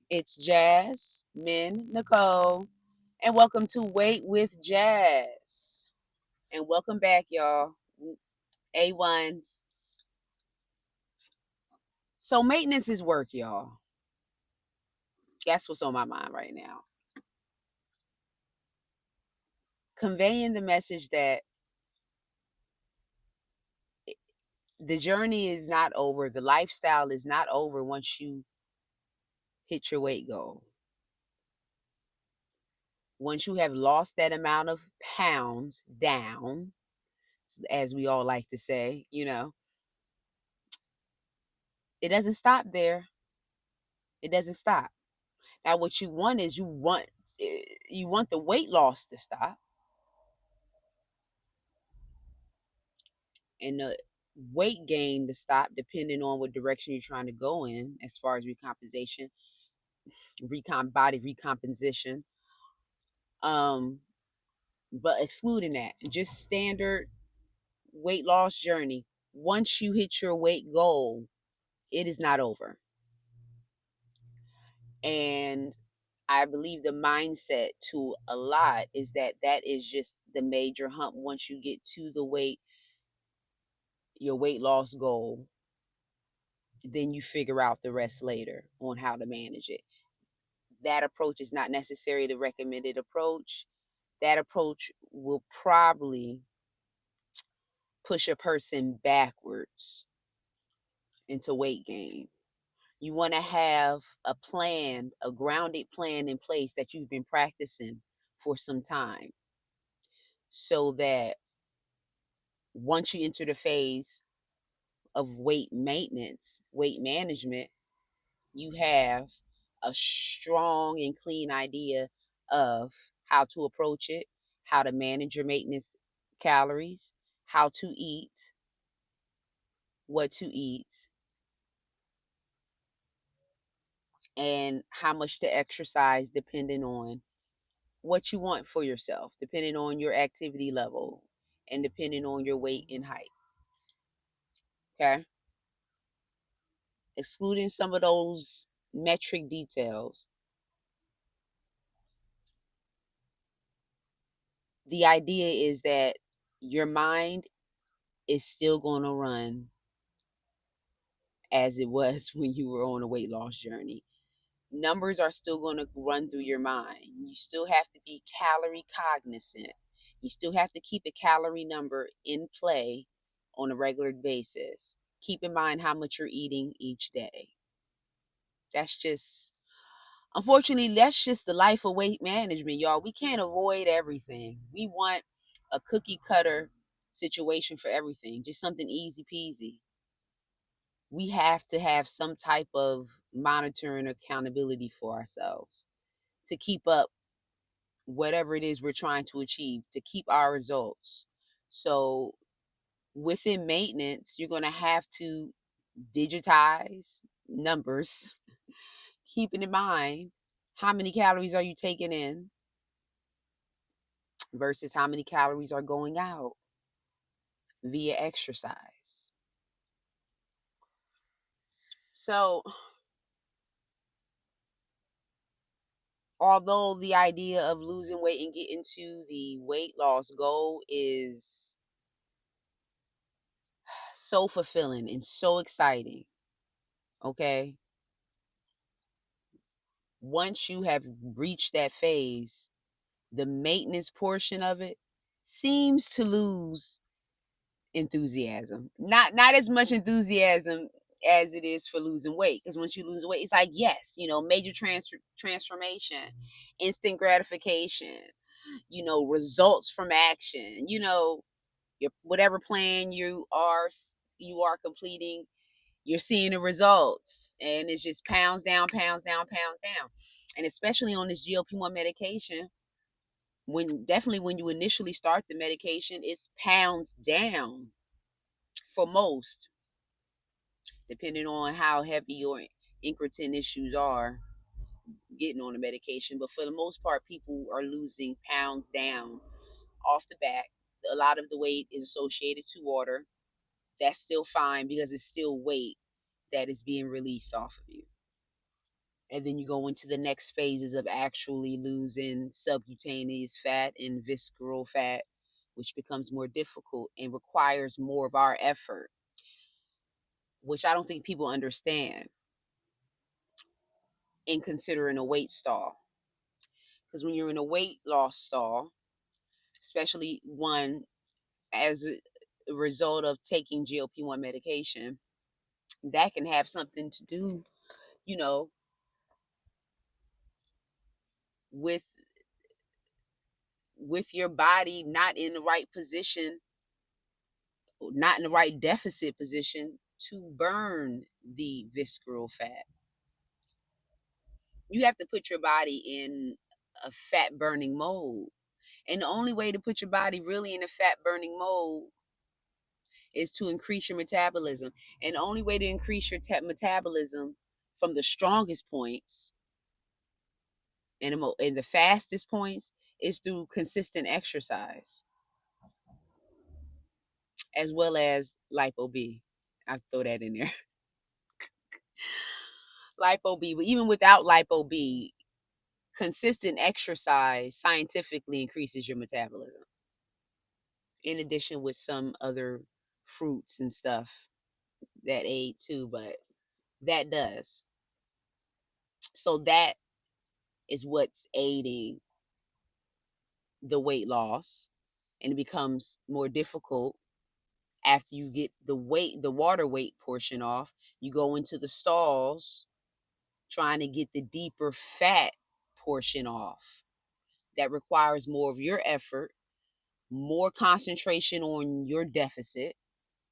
It's Jasmine Nicole, and welcome to Wait with Jazz. And welcome back, y'all. A1s. So, maintenance is work, y'all. That's what's on my mind right now. Conveying the message that the journey is not over, the lifestyle is not over once you hit your weight goal. Once you have lost that amount of pounds down, as we all like to say, it doesn't stop there. It doesn't stop. Now, what you want is you want the weight loss to stop and the weight gain to stop, depending on what direction you're trying to go in, as far as recomposition, body recomposition. Um, but excluding that, just standard weight loss journey. Once you hit your weight goal, it is not over. And I believe the mindset to a lot is that is just the major hump. Once you get to your weight loss goal, then you figure out the rest later on how to manage it. That approach is not necessarily the recommended approach. That approach will probably push a person backwards into weight gain. You want to have a plan, a grounded plan in place that you've been practicing for some time, so that once you enter the phase of weight maintenance, weight management, you have a strong and clean idea of how to approach it, how to manage your maintenance calories, how to eat, what to eat, and how much to exercise depending on what you want for yourself, depending on your activity level, and depending on your weight and height. Okay? Excluding some of those metric details, the idea is that your mind is still going to run as it was when you were on a weight loss journey. Numbers are still going to run through your mind. You still have to be calorie cognizant. You still have to keep a calorie number in play on a regular basis. Keep in mind how much you're eating each day. That's just, unfortunately, that's just the life of weight management, y'all. We can't avoid everything. We want a cookie cutter situation for everything, just something easy peasy. We have to have some type of monitoring accountability for ourselves to keep up whatever it is we're trying to achieve, to keep our results. So within maintenance, you're going to have to digitize numbers, keeping in mind how many calories are you taking in versus how many calories are going out via exercise. So, although the idea of losing weight and getting to the weight loss goal is so fulfilling and so exciting, okay? Once you have reached that phase, the maintenance portion of it seems to lose enthusiasm. Not as much enthusiasm as it is for losing weight, because once you lose weight, it's like, yes, major transformation, instant gratification, results from action, your whatever plan you are completing, you're seeing the results, and it's just pounds down, pounds down, pounds down. And especially on this GLP-1 medication, when you initially start the medication, it's pounds down for most, depending on how heavy your incretin issues are getting on the medication. But for the most part, people are losing pounds down off the bat. A lot of the weight is associated to water. That's still fine because it's still weight that is being released off of you. And then you go into the next phases of actually losing subcutaneous fat and visceral fat, which becomes more difficult and requires more of our effort, which I don't think people understand in considering a weight stall. Because when you're in a weight loss stall, especially one as a result of taking GLP1 medication, that can have something to do, you know, with your body not in the right position, not in the right deficit position to burn the visceral fat. You have to put your body in a fat burning mode. And the only way to put your body really in a fat burning mode is to increase your metabolism. And the only way to increase your metabolism from the strongest points and the fastest points is through consistent exercise, as well as lipo B. I throw that in there. Lipo B, but even without lipo B, consistent exercise scientifically increases your metabolism. In addition with some other fruits and stuff that aid too, but that does. So that is what's aiding the weight loss, and it becomes more difficult after you get the water weight portion off. You go into the stalls trying to get the deeper fat portion off. That requires more of your effort, more concentration on your deficit,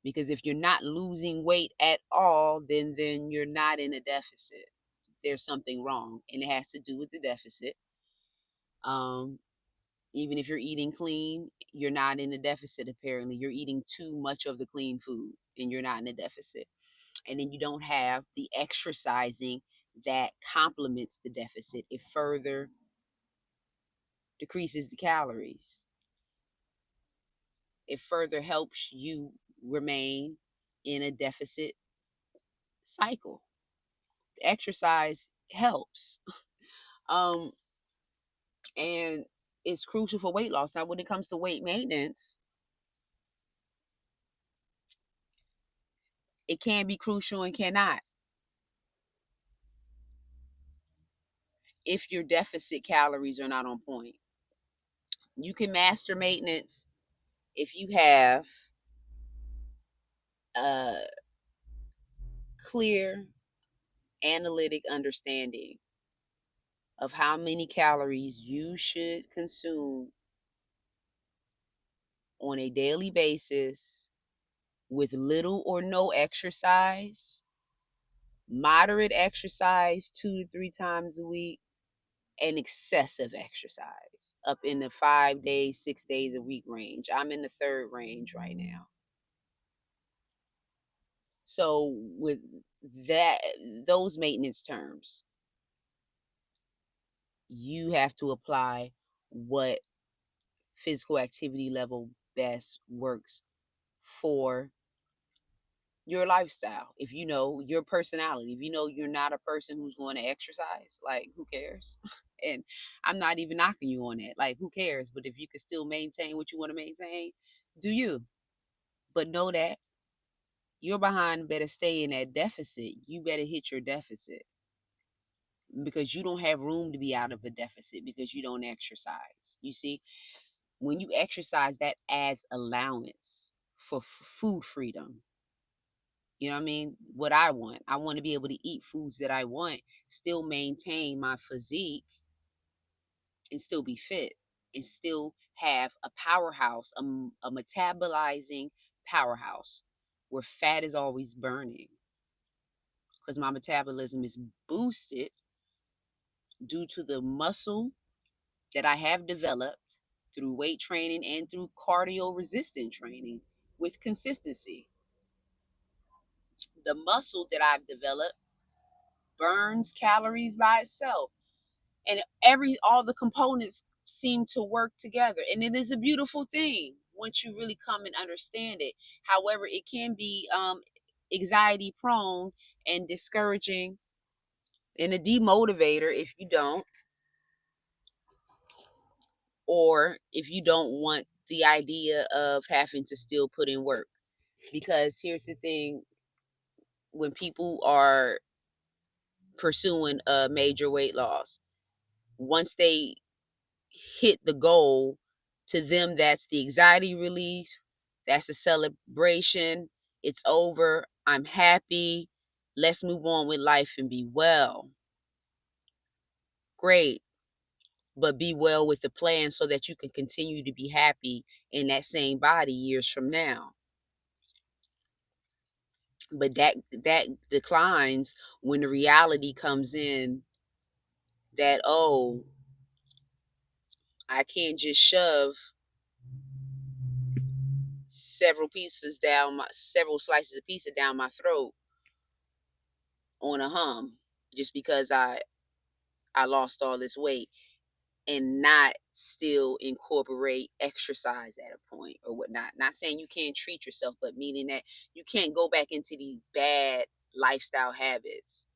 because if you're not losing weight at all, then you're not in a deficit. There's something wrong, and it has to do with the deficit. Even if you're eating clean, you're not in a deficit. Apparently you're eating too much of the clean food and you're not in a deficit. And then you don't have the exercising that complements the deficit. It further decreases the calories. It further helps you remain in a deficit cycle. Exercise helps. um and it's crucial for weight loss. Now when it comes to weight maintenance, it can be crucial and cannot, if your deficit calories are not on point. You can master maintenance if you have a clear analytic understanding of how many calories you should consume on a daily basis with little or no exercise, moderate exercise 2 to 3 times a week, and excessive exercise up in the 5 days, 6 days a week range. I'm in the third range right now. So with that, those maintenance terms, you have to apply what physical activity level best works for your lifestyle. If you know your personality, if you know you're not a person who's going to exercise, like who cares? And I'm not even knocking you on that. Like who cares? But if you can still maintain what you want to maintain, do you. But know that your behind better stay in that deficit. You better hit your deficit, because you don't have room to be out of a deficit because you don't exercise. You see, when you exercise, that adds allowance for food freedom. You know what I mean? What I want to be able to eat foods that I want, still maintain my physique, and still be fit, and still have a powerhouse, a metabolizing powerhouse where fat is always burning, because my metabolism is boosted due to the muscle that I have developed through weight training and through cardio resistant training with consistency. The muscle that I've developed burns calories by itself, and all the components seem to work together, and it is a beautiful thing once you really come and understand it. However, it can be anxiety prone and discouraging and a demotivator if you don't, or if you don't want the idea of having to still put in work. Because here's the thing, when people are pursuing a major weight loss, once they hit the goal, to them that's the anxiety relief, that's a celebration, it's over, I'm happy, let's move on with life and be well. Great, but be well with the plan so that you can continue to be happy in that same body years from now. But that declines when the reality comes in that, oh, I can't just shove several slices of pizza down my throat on a hum just because I lost all this weight, and not still incorporate exercise at a point or whatnot. Not saying you can't treat yourself, but meaning that you can't go back into these bad lifestyle habits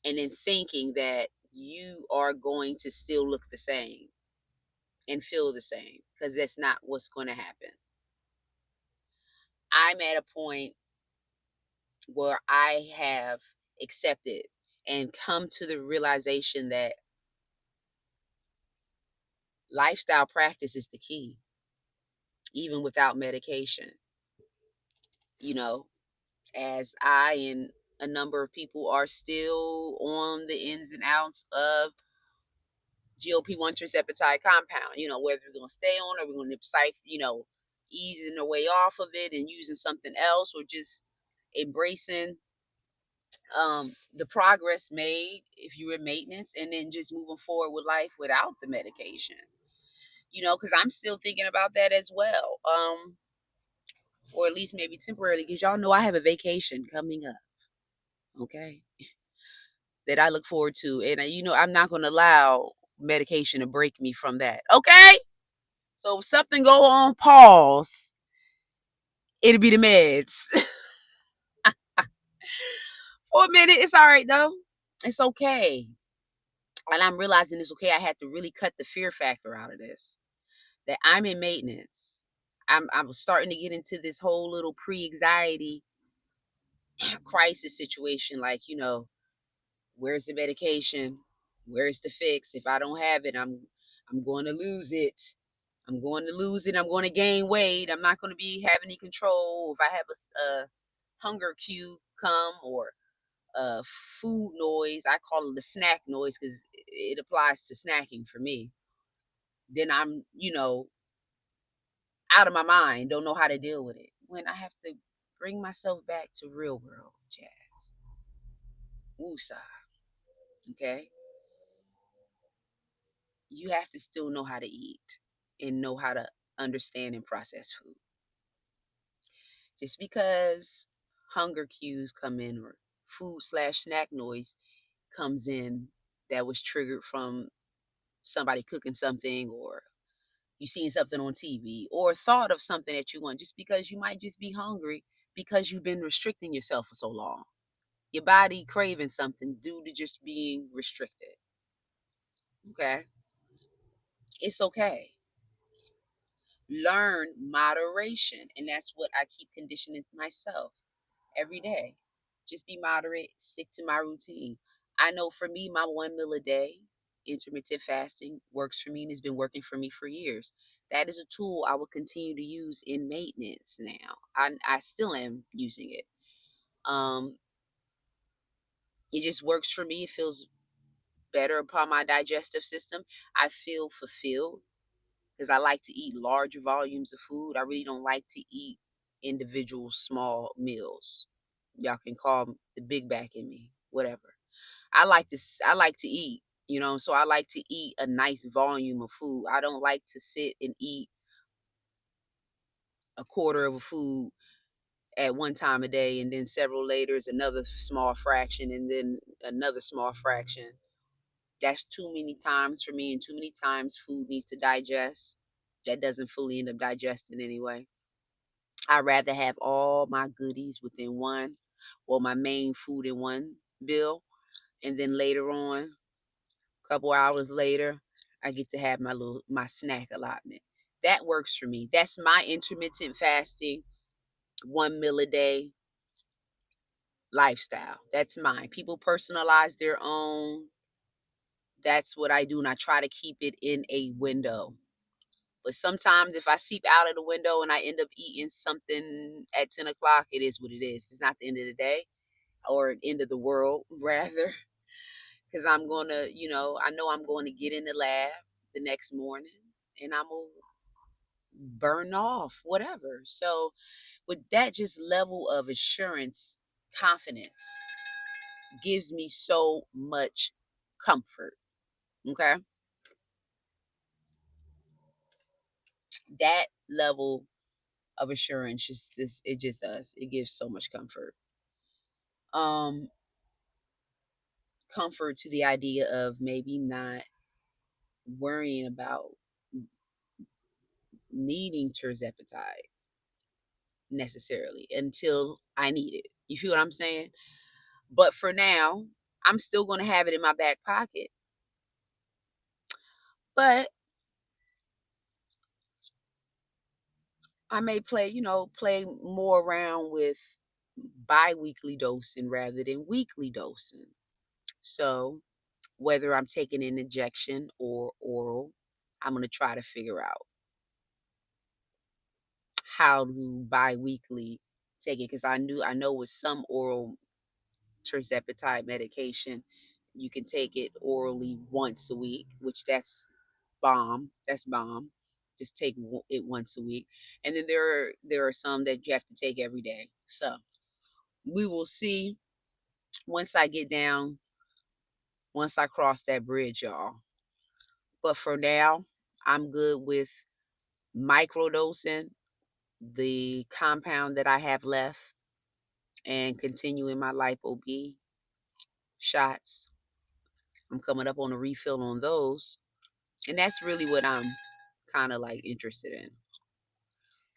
and then thinking that you are going to still look the same and feel the same, because that's not what's going to happen. I'm at a point where I have accepted and come to the realization that lifestyle practice is the key, even without medication. You know, as I and a number of people are still on the ins and outs of GLP1 Tirzepatide compound, whether we're going to stay on or we're going to easing the way off of it and using something else, or just embracing the progress made if you're in maintenance, and then just moving forward with life without the medication. Because I'm still thinking about that as well. Or at least maybe temporarily, because y'all know I have a vacation coming up. Okay. That I look forward to. And, I'm not going to allow medication to break me from that. Okay? So if something go on pause, it'll be the meds. For a minute, it's all right, though. It's okay. And I'm realizing it's okay. I had to really cut the fear factor out of this. That I'm in maintenance. I'm starting to get into this whole little pre-anxiety crisis situation. Like, where's the medication? Where's the fix? If I don't have it, I'm going to lose it. I'm going to lose it. I'm going to gain weight. I'm not going to be having any control. If I have a hunger cue come, or a food noise, I call it the snack noise because it applies to snacking for me. Then I'm, out of my mind, don't know how to deal with it. When I have to bring myself back to real world jazz. Woosah. Okay? You have to still know how to eat and know how to understand and process food. Just because hunger cues come in, or food/snack noise comes in, that was triggered from somebody cooking something, or you seen something on TV, or thought of something that you want, just because you might just be hungry because you've been restricting yourself for so long. Your body craving something due to just being restricted. Okay? It's okay. Learn moderation. And that's what I keep conditioning myself every day. Just be moderate, stick to my routine. I know for me, my 1 meal a day, intermittent fasting, works for me and has been working for me for years. That is a tool I will continue to use in maintenance now. I still am using it. Um, it just works for me. It feels better upon my digestive system. I feel fulfilled because I like to eat larger volumes of food. I really don't like to eat individual small meals. Y'all can call the big back in me, whatever. I like to eat, so I like to eat a nice volume of food. I don't like to sit and eat a quarter of a food at one time a day, and then several later is another small fraction, and then another small fraction. That's too many times for me, and too many times food needs to digest. That doesn't fully end up digesting anyway. I'd rather have all my goodies within one, or my main food in one bill, And then later on, a couple hours later, I get to have my snack allotment. That works for me. That's my intermittent fasting, 1 meal a day lifestyle. That's mine. People personalize their own. That's what I do, and I try to keep it in a window. But sometimes if I seep out of the window and I end up eating something at 10 o'clock, it is what it is. It's not the end of the day or the end of the world, rather. Because I'm going to, I know I'm going to get in the lab the next morning and I'm going to burn off whatever. So with that just level of assurance, confidence gives me so much comfort. Okay. That level of assurance it just does. It gives so much comfort. Um Comfort to the idea of maybe not worrying about needing Tirzepatide necessarily until I need it. You feel what I'm saying? But for now, I'm still going to have it in my back pocket. But I may play more around with bi-weekly dosing rather than weekly dosing. So whether I'm taking an injection or oral, I'm going to try to figure out how to bi-weekly take it, because I know with some oral Tirzepatide medication, you can take it orally once a week, which that's bomb. That's bomb. Just take it once a week, and then there are some that you have to take every day. So we will see once I get down, once I cross that bridge, y'all. But for now, I'm good with microdosing the compound that I have left and continuing my Lipo B shots. I'm coming up on a refill on those. And that's really what I'm kind of like interested in.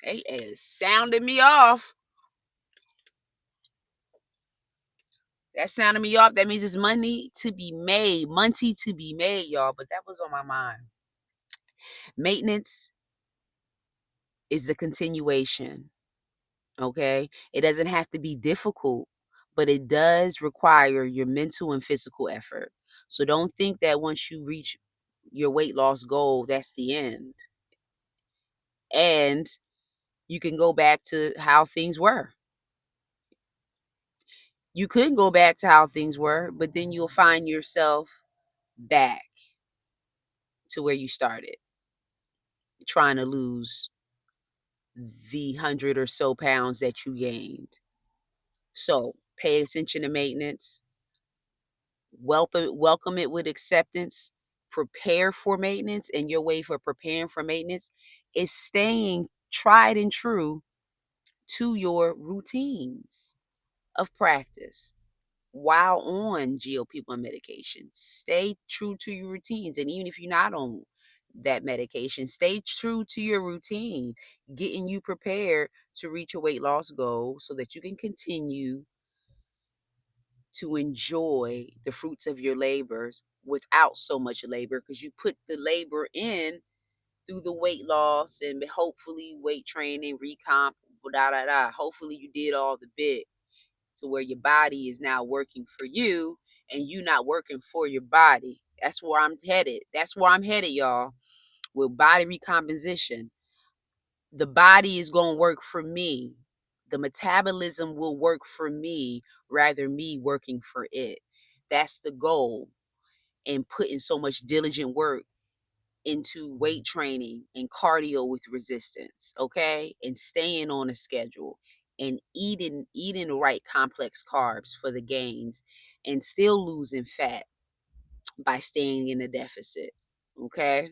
Hey, it's sounding me off. That sounded me off. That means it's money to be made. Money to be made, y'all. But that was on my mind. Maintenance is the continuation. Okay? It doesn't have to be difficult, but it does require your mental and physical effort. So don't think that once you reach your weight loss goal, that's the end. And you can go back to how things were. You could go back to how things were, but then you'll find yourself back to where you started, trying to lose the 100 or so pounds that you gained. So pay attention to maintenance, welcome it with acceptance, prepare for maintenance, and your way for preparing for maintenance is staying tried and true to your routines of practice. While on GLP-1 medication, stay true to your routines. And even if you're not on that medication, stay true to your routine, getting you prepared to reach a weight loss goal so that you can continue to enjoy the fruits of your labors without so much labor, because you put the labor in through the weight loss and hopefully weight training, recomp, da da da. Hopefully you did all the bit to where your body is now working for you and you not working for your body. That's where I'm headed. That's where I'm headed, y'all. With body recomposition, the body is going to work for me. The metabolism will work for me rather me working for it. That's the goal. And putting so much diligent work into weight training and cardio with resistance, okay? And staying on a schedule and eating the right complex carbs for the gains and still losing fat by staying in a deficit, okay?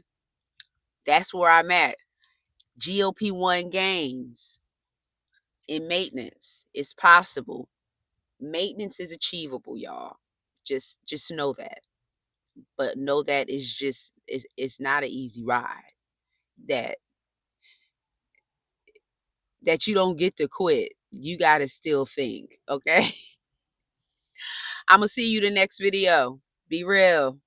That's where I'm at. GLP-1 gains in maintenance is possible. Maintenance is achievable, y'all. Just know that. But know that it's not an easy ride. That you don't get to quit. You got to still think, okay? I'm going to see you the next video. Be real.